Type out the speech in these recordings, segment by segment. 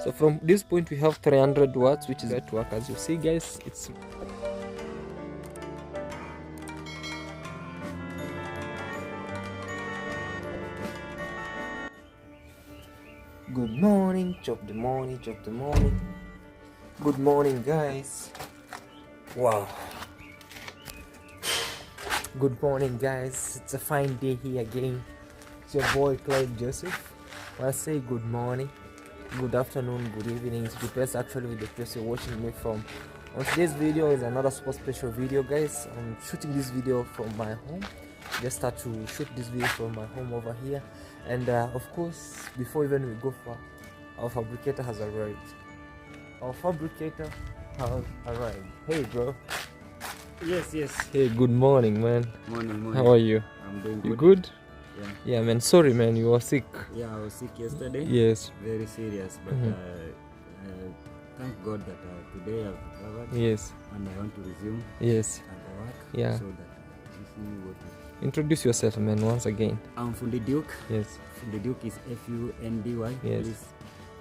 So from this point we have 300 watts, which is going to work. As you see, guys, it's good morning, chop the morning. Good morning, guys. Wow. Good morning, guys. It's a fine day here again. It's your boy Claude Joseph. I say good morning, good afternoon, good evening. It depends actually with the place you're watching me from. On today's video is another super special video, guys. I'm shooting this video from my home. Just start to shoot this video from my home over here, and of course, before even we go far, our fabricator has arrived. Hey, bro. Yes. Hey, good morning, man. Morning. How are you? I'm doing good. You good? Yeah, man. Sorry, man. You were sick. Yeah, I was sick yesterday. Yes. Very serious, but thank God that today I've recovered. Yes. And I want to resume Yes. at the work. Yeah. So that you see what. Introduce yourself, man, once again. I'm Fundi Duke. Yes. Fundi Duke is Fundy. Yes. Please,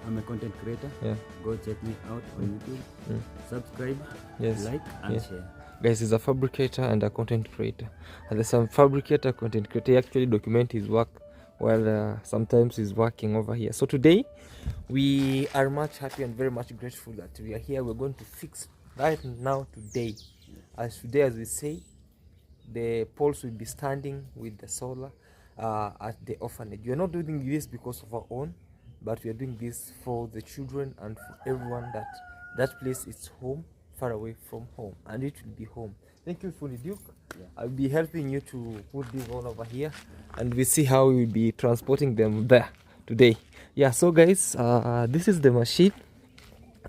I'm a content creator. Yeah. Go check me out on YouTube. Subscribe. Yes. Like and share. Guys, he's a fabricator and a content creator. And there's some fabricator, content creator. He actually document his work while sometimes he's working over here. So today, we are much happy and very much grateful that we are here. We're going to fix right now today. As we say, the poles will be standing with the solar at the orphanage. We are not doing this because of our own, but we are doing this for the children and for everyone that place is home, far away from home, and it will be home. Thank you, Fundi Duke. I'll be helping you to put this all over here, and we see how we will be transporting them there today. Yeah, so guys, this is the machine.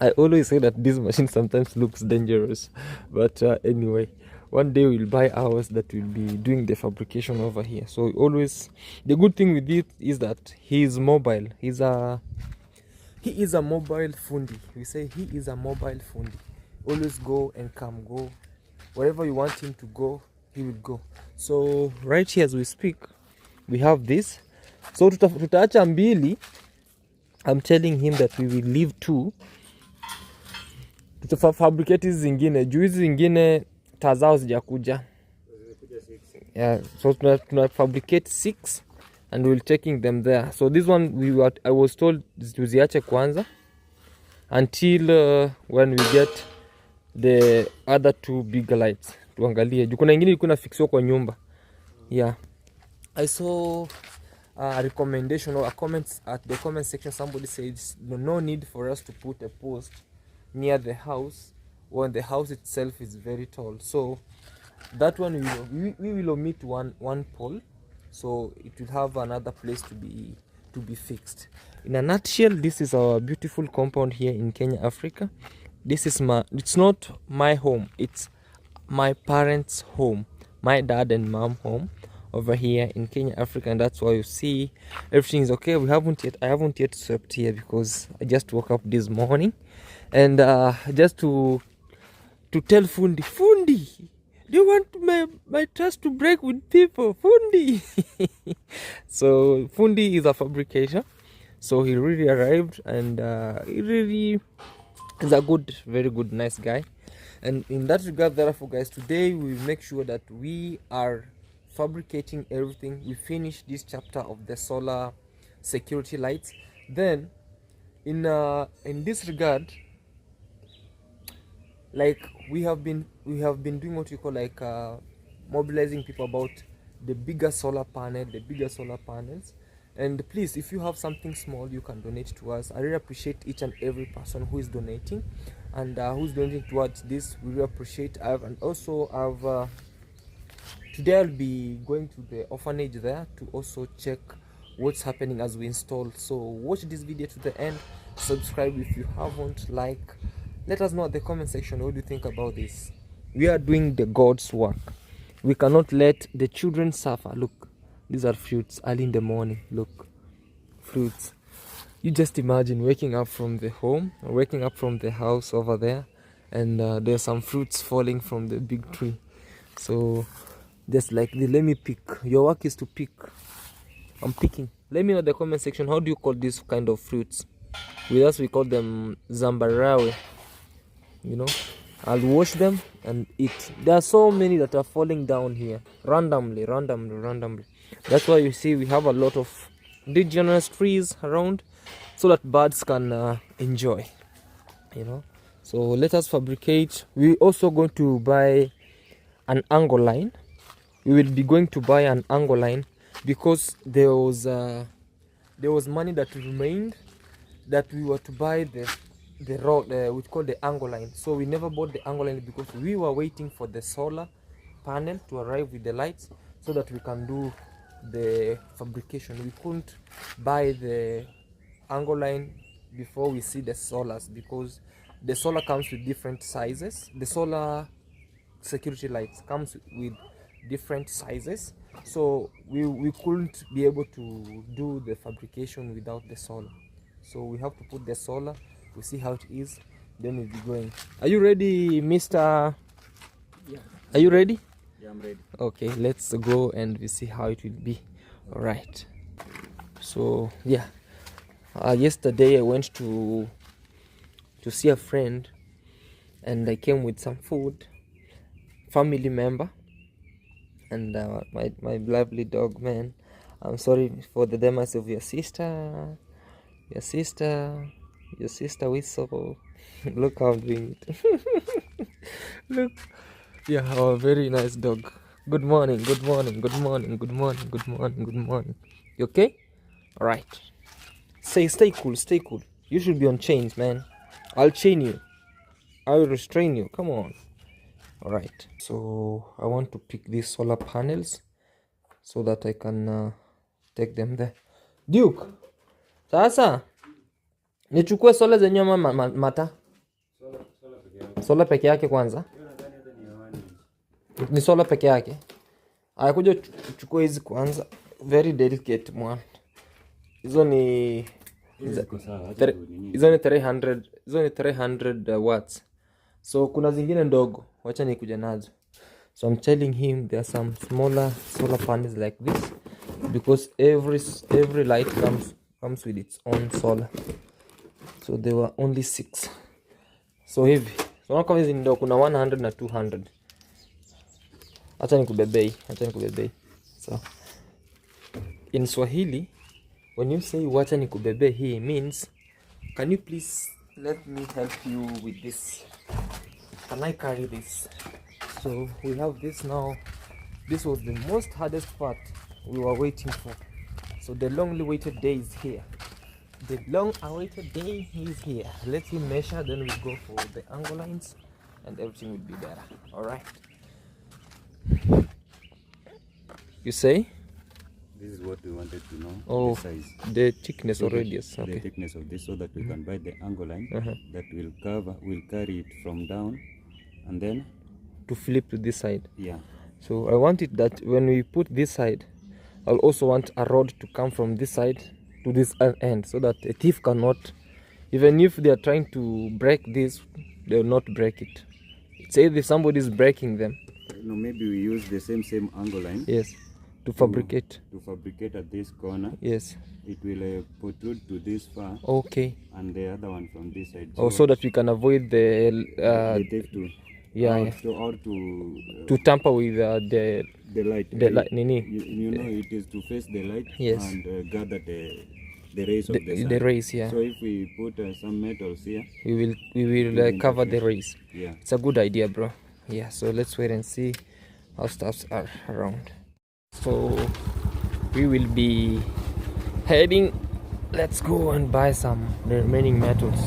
I always say that this machine sometimes looks dangerous, but anyway, one day we'll buy ours that will be doing the fabrication over here. So always, the good thing with it is that he is mobile. He is a mobile fundi. We say he is a mobile fundi. Always go and come, go wherever you want him to go, he will go. So right here as we speak, we have this. So tutaacha mbili. I'm telling him that we will leave two. Tutafabricate hizi zingine. Juu hizi zingine taa zao zijakuja. Yeah, so tuna fabricate 6 and we'll taking them there. So this one I was told tuziache kwanza until when we get the other 2 big lights. Tuangalie. Juu kuna ingine ilikuwa nafixiwa kwa nyumba. Yeah. I saw a recommendation or a comment at the comment section. Somebody says no need for us to put a post near the house when the house itself is very tall. So that one we will omit one pole, so it will have another place to be fixed. In a nutshell, this is our beautiful compound here in Kenya, Africa. It's not my home, it's my parents' home, my dad and mom home over here in Kenya, Africa, and that's why you see everything is okay. I haven't yet swept here because I just woke up this morning, and just to tell Fundi, do you want my trust to break with people, Fundi? So Fundi is a fabricator, so he really arrived, and he really is a very good, nice guy. And in that regard, therefore, guys, today we will make sure that we are fabricating everything. We finish this chapter of the solar security lights. Then in this regard, like we have been doing what you call like mobilizing people about the bigger solar panels. And please, if you have something small, you can donate to us. I really appreciate each and every person who is donating and who's donating towards this. We really appreciate. Today I'll be going to the orphanage there to also check what's happening as we install. So watch this video to the end. Subscribe if you haven't. Like, let us know in the comment section what do you think about this. We are doing the God's work. We cannot let the children suffer. Look, these are fruits early in the morning. Look, fruits. You just imagine waking up from the home, waking up from the house over there, and there's some fruits falling from the big tree. So just like let me pick. Your work is to pick. I'm picking. Let me know in the comment section, how do you call this kind of fruits? With us we call them zambarawe. You know, I'll wash them and eat. There are so many that are falling down here randomly. That's why you see we have a lot of indigenous trees around, so that birds can enjoy, you know. So let us fabricate. We're also going to buy an angle line. We will be going to buy an angle line because there was money that remained that we were to buy the rod, we call the angle line. So we never bought the angle line because we were waiting for the solar panel to arrive with the lights so that we can do the fabrication. We couldn't buy the angle line before we see the solars because the solar comes with different sizes. The solar security lights comes with different sizes, so we couldn't be able to do the fabrication without the solar. So we have to put the solar, we see how it is, then we'll be going. Are you ready, Mr.? Yeah. Are you ready? Yeah, I'm ready. Okay, let's go and we see how it will be. All right. So yeah, yesterday I went to see a friend and I came with some food, family member, and my lovely dog, man. I'm sorry for the demise of your sister Whistle. Look how I'm doing it. Look, yeah, our very nice dog. Good morning. You okay? All right. Stay cool. You should be on chains, man. I'll chain you. I'll restrain you. Come on. All right. So I want to pick these solar panels so that I can take them there. Duke, sasa nichukue sola zenye mata sola peke yake kwanza. Ni sola peke yake. Ayakuja chukue hizi kwanza. Very delicate mwana. Hizo ni 300 watts. So kuna zingine ndogo, wacha nikuja nazo. So I'm telling him there are some smaller solar panels like this because every light comes with its own solar. So there were only 6. So hivi. So kama hizi ndogo kuna 100 na 200. Acha nikubebei. So in Swahili, when you say wacha nikubebe, he means, can you please let me help you with this? Can I carry this? So we have this now. This was the most hardest part we were waiting for. So the long awaited day is here. Let him measure, then we go for the angle lines and everything will be better. All right. You say? This is what we wanted to know. Oh, the size. The thickness So or radius. Okay. The thickness of this, so that we can buy the angle line that will carry it from down and then to flip to this side. Yeah. So I want it that when we put this side, I'll also want a rod to come from this side to this end, so that a thief cannot, even if they are trying to break this, they will not break it. Say if somebody is breaking them. No, maybe we use the same angle line. Yes. To fabricate. To fabricate at this corner. Yes. It will protrude to this far. Okay. And the other one from this side. So that we can avoid the thief to. Yeah. To tamper with the light. The light. You know, it is to face the light. Yes. And gather the rays of the sun. The rays, yeah. So if we put some metals here, we will cover the rays. Yeah. It's a good idea, bro. Yeah. So let's wait and see how stuffs are around. So we will be heading. Let's go and buy some the remaining metals.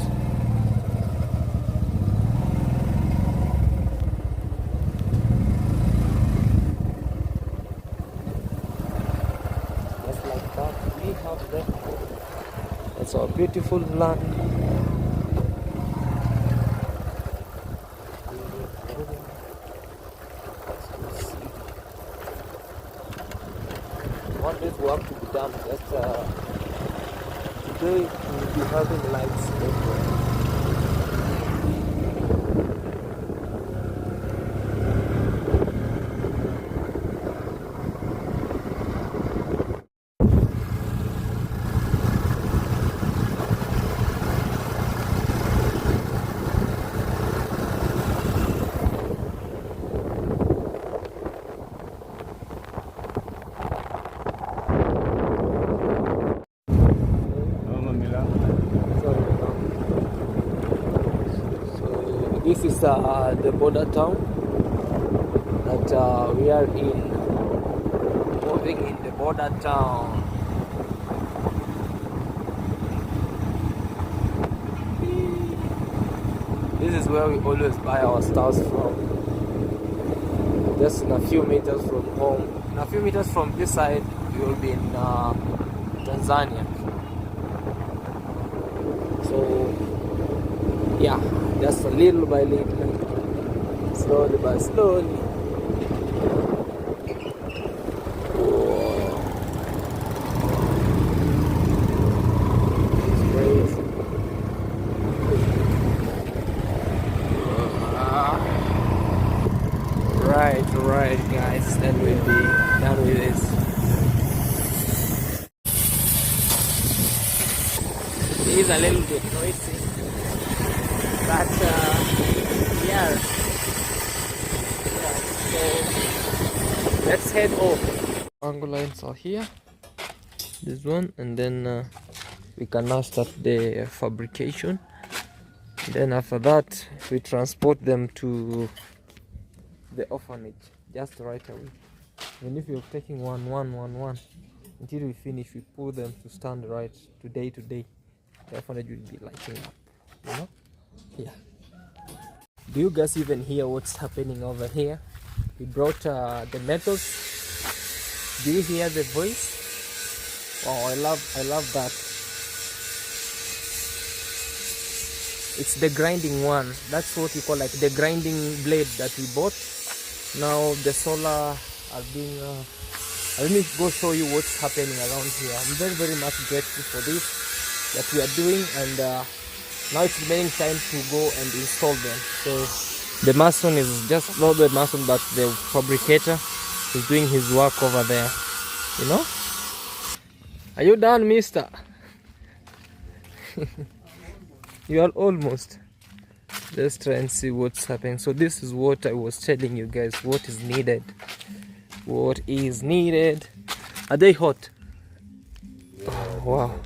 Just like that, we have that. That's our beautiful land. Want this work to be done. Just today we will be having lights everywhere. This is the border town that we are in. Moving in the border town. This is where we always buy our stuff from. Just in a few meters from home. In a few meters from this side, we will be in Tanzania. So, yeah, just a little by little, slowly by slowly. Right guys, then we'll be done with this. It is a little bit noisy, but yeah, so let's head off. Angle lines are here, this one, and then we can now start the fabrication. Then after that we transport them to the orphanage just right away. And if you're taking one until we finish, we pull them to stand right today. The orphanage will be lighting up, you know? Yeah. Do you guys even hear what's happening over here? We brought the metals. Do you hear the voice? Wow, I love that. It's the grinding one. That's what we call like the grinding blade that we bought. Now the solar are being let me go show you what's happening around here. I'm very much grateful for this that we are doing, and now it's remaining time to go and install them. So the mason is just not the mason, but the fabricator is doing his work over there, you know. Are you done, mister? You are almost. Let's try and see what's happening. So this is what I was telling you guys, what is needed. What is needed. Are they hot? Oh, wow,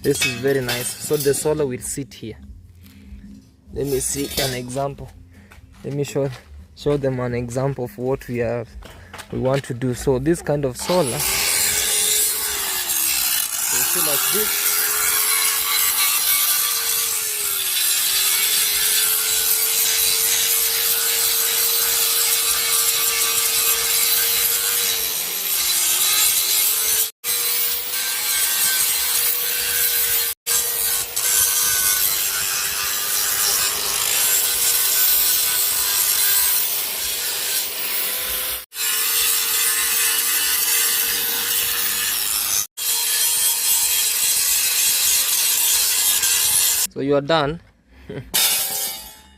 this is very nice. So the solar will sit here. Let me see an example. Let me show them an example of what we want to do. So this kind of solar, you see like this. So you are done.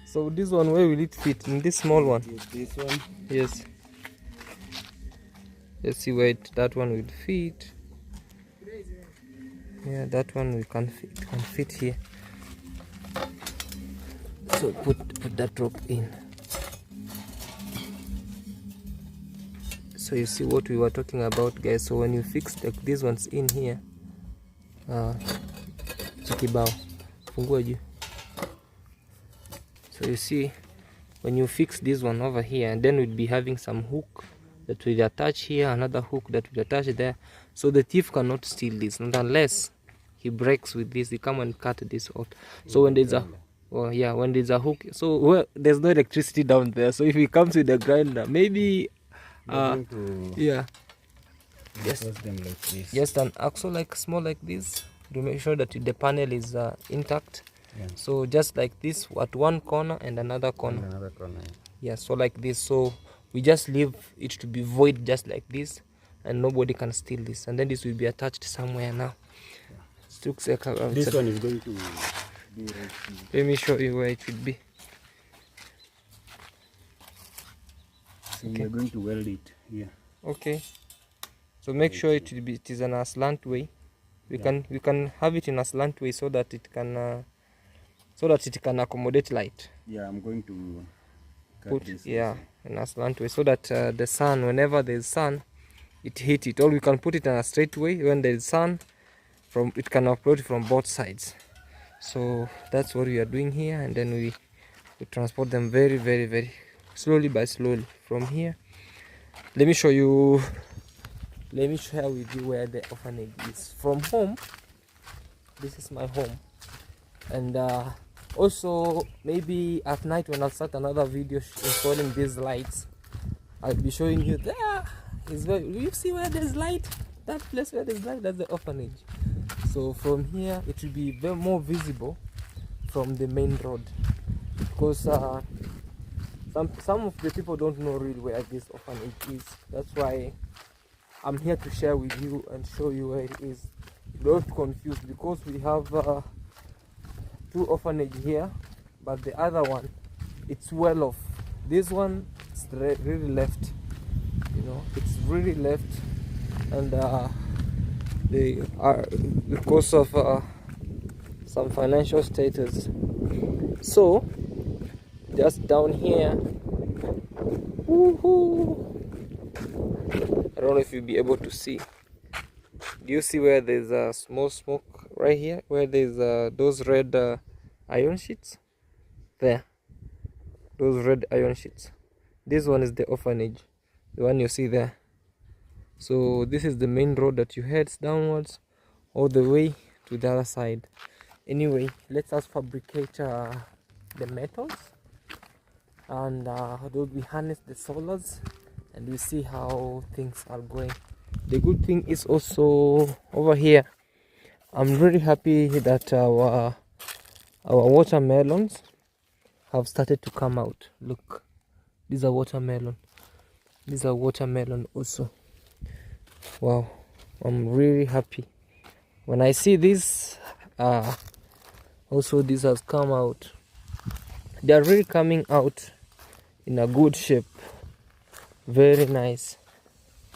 So this one, where will it fit? In this small one? This one? Yes. Let's see where that one will fit. Yeah, that one we can fit here. So put that rope in. So you see what we were talking about, guys. So when you fix these ones in here, chikibao. So you see, when you fix this one over here, and then we'll be having some hook that will attach here, another hook that will attach there. So the thief cannot steal this, not unless he breaks with this. He come and cut this out. So when there's when there's a hook, so there's no electricity down there. So if he comes with a grinder, maybe yeah, just them like this. Just an axle like small like this to make sure that the panel is intact. Yeah. So just like this at one corner and another corner. Yeah, so like this. So we just leave it to be void just like this, and nobody can steal this. And then this will be attached somewhere now. Yeah. This one is going to be right here. Let me show you where it should be. So okay. We're going to weld it here. Okay. So make sure it is in a slant way. We can have it in a slant way so that it can accommodate light. Yeah, I'm going to cut this. Yeah, in a slant way so that the sun, whenever there's sun, it hit it. Or we can put it in a straight way. When there's sun, it can approach from both sides. So that's what we are doing here, and then we We transport them very, very, very slowly by slowly from here. Let me share with you where the orphanage is. From home, this is my home, and also maybe at night when I'll start another video installing these lights, I'll be showing you there is where you see where there's light. That place where there's light, that's the orphanage. So from here it will be very more visible from the main road, because some of the people don't know really where this orphanage is. That's why I'm here to share with you and show you where it is. Don't get confused, because we have 2 orphanages here, but the other one, it's well off. This one is really left, you know, it's really left, and they are because of some financial status. So just down here, woohoo, I don't know if you'll be able to see. Do you see where there's a small smoke right here, where there's those red iron sheets there, those red iron sheets? This one is the orphanage, the one you see there. So this is the main road that you head downwards all the way to the other side. Anyway, let us fabricate the metals, and we harness the solars, and we see how things are going. The good thing is also over here, I'm really happy that our watermelons have started to come out. Look, these are watermelon. These are watermelon also. Wow, I'm really happy when I see this. Also this has come out. They are really coming out in a good shape. Very nice.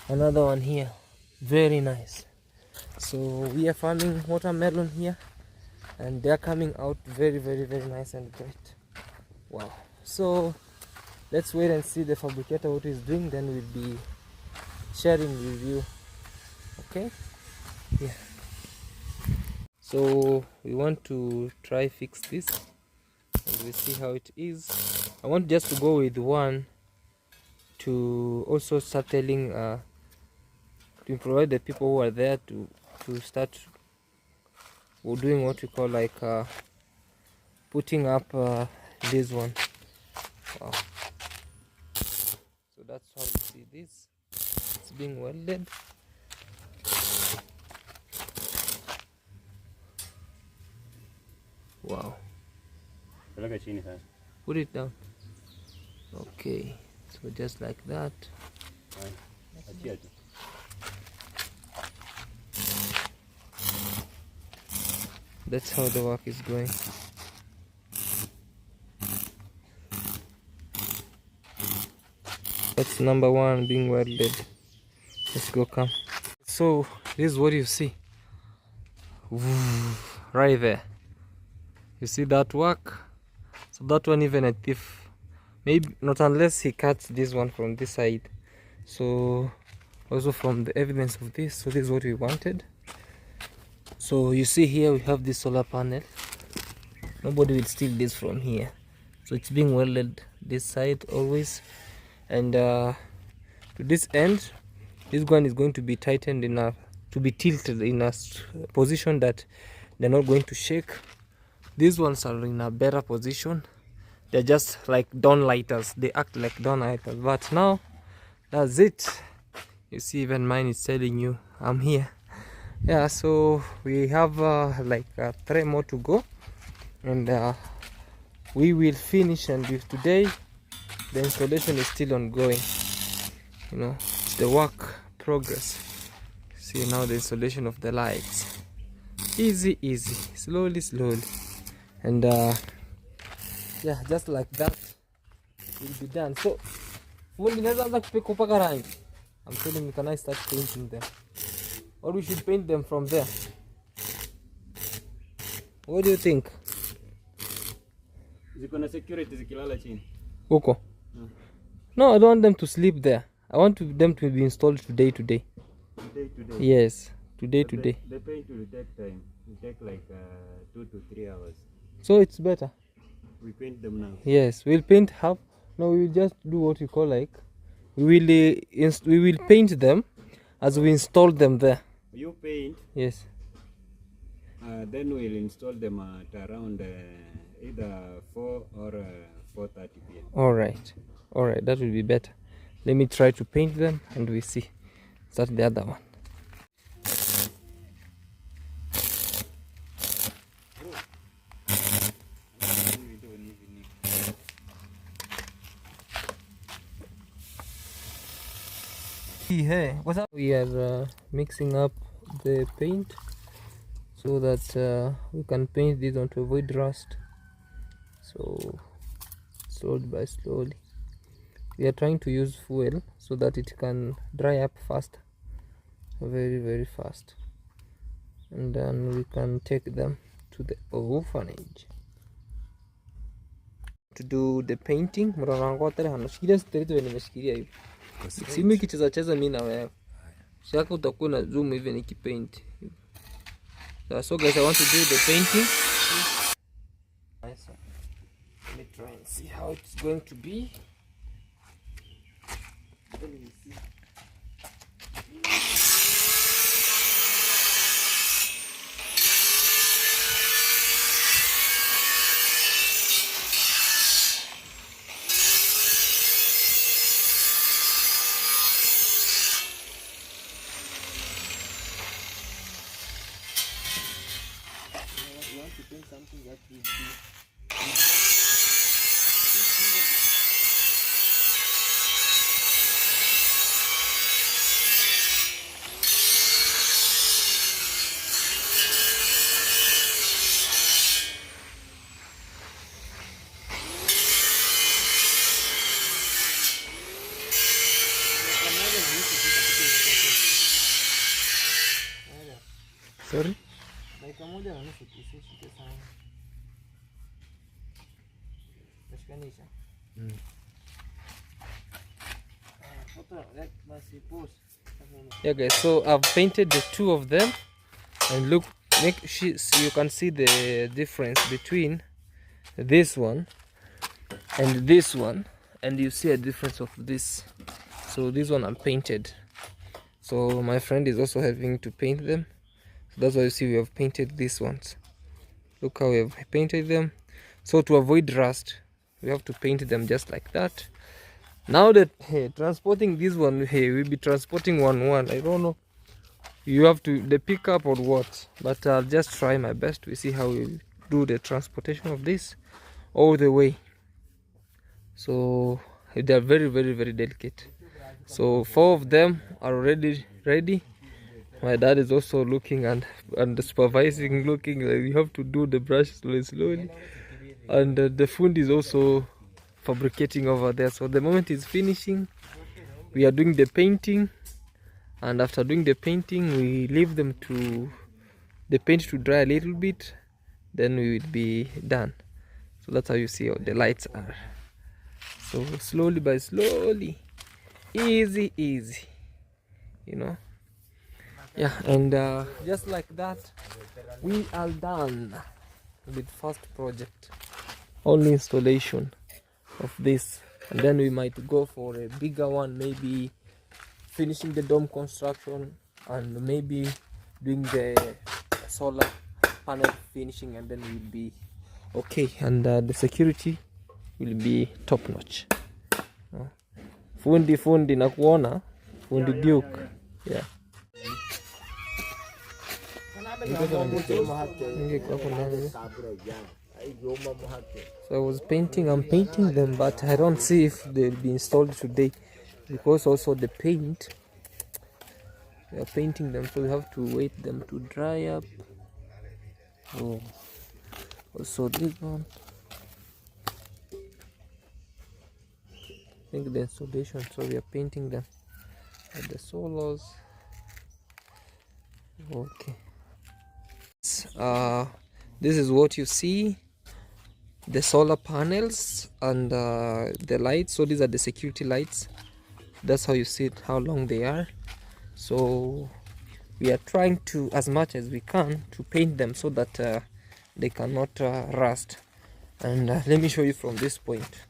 Another one here, very nice. So we are farming watermelon here, and they are coming out very, very, very nice and great. Wow. So let's wait and see the fabricator what he's doing, then we'll be sharing with you. Okay, yeah. So we want to try fix this, and we'll see how it is. I want just to go with one to also start telling to provide the people who are there to start doing what we call like putting up this one. Wow. So that's how you see this. It's being welded. Wow. Put it down. Okay. So just like that. That's how the work is going. That's number 1 being welded. Let's go, come. So this is what you see. Right there. You see that work? So that one, even a thief, maybe not unless he cuts this one from this side. So also from the evidence of this, so this is what we wanted. So you see here we have this solar panel. Nobody will steal this from here. So it's being welded this side always, and to this end, this one is going to be tightened enough to be tilted in a position that they're not going to shake. These ones are in a better position. They're just like dawn lighters. They act like dawn lighters. But now, that's it. You see, even mine is telling you I'm here. Yeah, so we have like 3 more to go, and we will finish. And if today the installation is still ongoing, you know, it's the work progress. See now the installation of the lights, easy, slowly, and yeah, just like that will be done. So I'm telling you, can I start painting them, or we should paint them from there? What do you think? Uko? No, I don't want them to sleep there. I want them to be installed today. Today? Yes, today. The paint will take time. It will take like 2 to 3 hours. So it's better. We paint them now. Yes, we'll paint half. No, we'll just do what you call like we will paint them as we install them there. You paint. Yes. Then we'll install them at around either 4 or 4:30 p.m. All right, that will be better. Let me try to paint them and we see. Start the other one. Hey, what's up? We are mixing up the paint so that we can paint this one to avoid rust. So slowly by slowly, we are trying to use fuel so that it can dry up fast, very fast, and then we can take them to the orphanage to do the painting. Simi kicheza cheza mimi na wewe. Shaka utakuwa na zoom hivi nikipaint. So guys, I want to do the painting. Nice. Let me try and see how it's going to be. Let me see. Something that will be sorry? Dakika moja na nusu usishike sana. Tashikanisha. Yeah guys, so I've painted the two of them and look, so you can see the difference between this one and this one, and you see a difference of this. So this one I'm painted, so my friend is also having to paint them. That's why you see we have painted these ones. Look how we have painted them. So to avoid rust, we have to paint them just like that. Now that transporting this one, we'll be transporting one. I don't know. You have to the pickup or what, but I'll just try my best. We see how we do the transportation of this all the way. So they are very delicate. So 4 of them are already ready. My dad is also looking and supervising, looking like you have to do the brush slowly. And the fund is also fabricating over there. So the moment he's finishing, we are doing the painting. And after doing the painting, we leave them to the paint to dry a little bit. Then we will be done. So that's how you see how the lights are. So slowly by slowly, easy, you know. Yeah, and just like that, we are done with first project, only installation of this, and then we might go for a bigger one, maybe finishing the dome construction and maybe doing the solar panel finishing, and then we'll be okay, and the security will be top notch. Fundi na kuona fundi Duke, yeah. So I was painting, I'm painting them, but I don't see if they'll be installed today, because also the paint, we are painting them, so we have to wait them to dry up. Oh, also this one, I think the installation, so we are painting them at the solos. Okay, this is what you see, the solar panels and the lights. So these are the security lights. That's how you see it, how long they are. So we are trying to, as much as we can, to paint them so that they cannot rust. And let me show you from this point.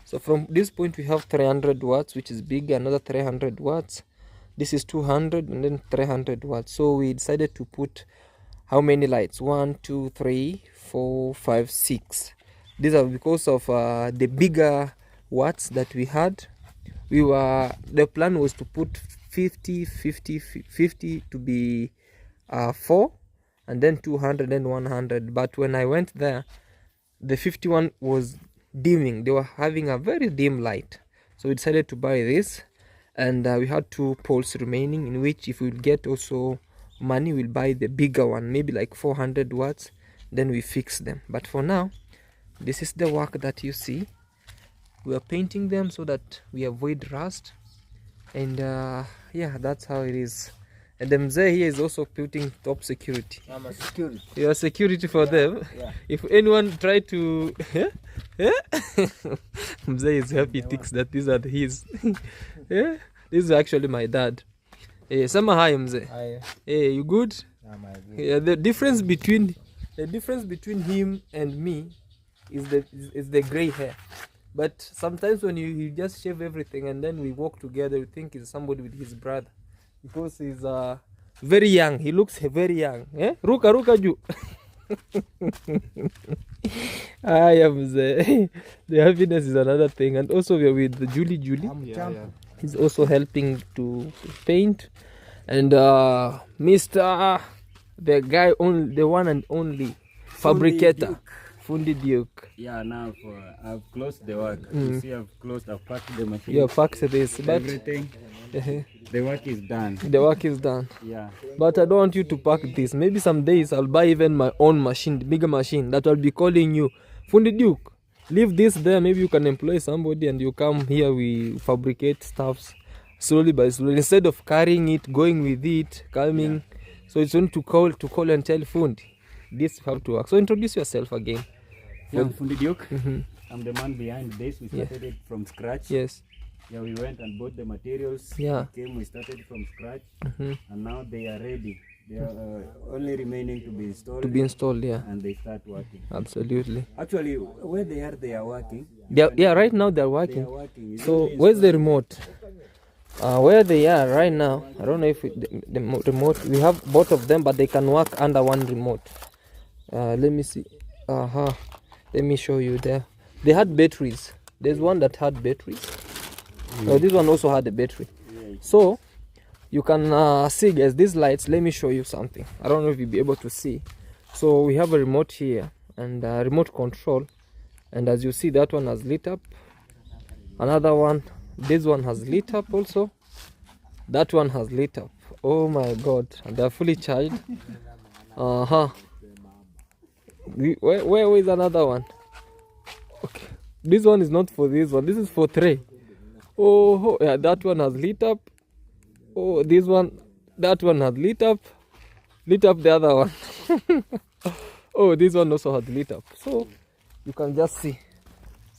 So from this point we have 300 watts, which is big, another 300 watts. This is 200 and then 300 watts. So we decided to put how many lights? 1, 2, 3, 4, 5, 6. These are because of the bigger watts that we had. The plan was to put 50 to be 4, and then 200 and 100. But when I went there, the 51 was dimming. They were having a very dim light, so we decided to buy this. And we had 2 poles remaining, in which if we get also money, we'll buy the bigger one, maybe like 400 watts, then we fix them. But for now, this is the work that you see. We are painting them so that we avoid rust. And yeah, that's how it is. And the mzee here is also putting top security. I'm a security. You are security for them. Yeah. If anyone try to mzee is happy, thinks that these are his. Yeah, this is actually my dad. Sama hi mzee. Hi. Hey, you good? I'm a good. Yeah, the difference between him and me is the gray hair. But sometimes when you just shave everything and then we walk together, you think it's somebody with his brother, because he's very young. He looks very young. Ruka ju. I am the happiness is another thing. And also we are with Julie. He's also helping to paint. And Mr. the guy, the one and only fabricator, Fundi Duke. Yeah, now I've closed the work. You see, I've packed the machine. You have packed this, but everything. The work is done. The work is done. Yeah. But I don't want you to pack this. Maybe some days I'll buy even my own machine, bigger machine, that I'll be calling you, Fundi Duke, leave this there. Maybe you can employ somebody and you come here, we fabricate stuffs slowly by slowly. Instead of carrying it, going with it, coming. Yeah. So it's only to call and tell Fundi, this have to work. So introduce yourself again. Yeah, I'm Fundi Duke. I'm the man behind this. We started it from scratch. Yes. Yeah, we went and bought the materials. Yeah. We started from scratch, and now they are ready. They are only remaining to be installed. Yeah. And they start working. Absolutely. Actually, where they are working. Yeah, right now they're working. They are working. So where's the remote? Where they are right now, I don't know if the remote. We have both of them, but they can work under one remote. Let me see. Let me show you there. They had batteries. There's one that had batteries. Oh, this one also had a battery. So you can see, guys, these lights. Let me show you something. I don't know if you'll be able to see. So we have a remote here and a remote control, and as you see, that one has lit up. Another one, this one has lit up also. That one has lit up. Oh my god, and they're fully charged. Where is another one? Okay, this one is not for this one. This is for 3. Oh yeah, that one has lit up. Oh, that one has lit up the other one. Oh, this one also has lit up. So you can just see.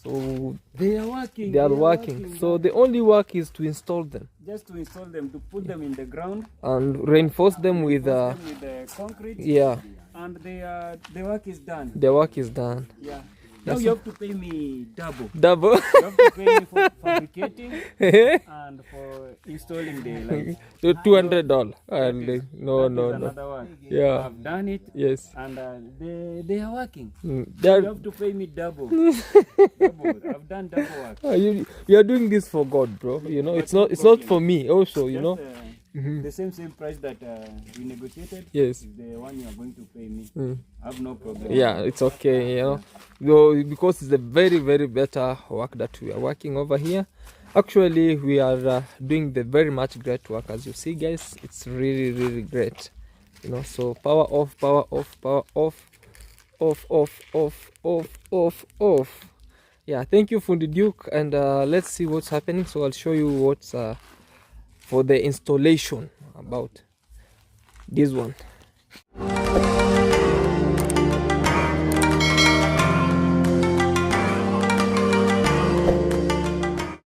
So they are working. They are working. So the only work is to install them. Just to install them, to put them in the ground and reinforce them with concrete. Yeah. And the work is done. The work is done. Yeah. Now you have to pay me double. You have to pay me for fabricating and for installing the lights. So $200. And no. Another one. Yeah. I've done it. Yes. And they are working. You have to pay me double. I've done double work. You are doing this for God, bro. You know, it's not for me. Also, you know. The same price that we negotiated. Yes. Is the one you are going to pay me. I have no problem. Yeah, it's okay. You know, because it's a very, very better work that we are working over here. Actually, we are doing the very much great work, as you see, guys. It's really, really great. You know, so power off, power off, power off, off. Yeah, thank you, Fundi Duke, and let's see what's happening. So I'll show you what's for the installation about this one.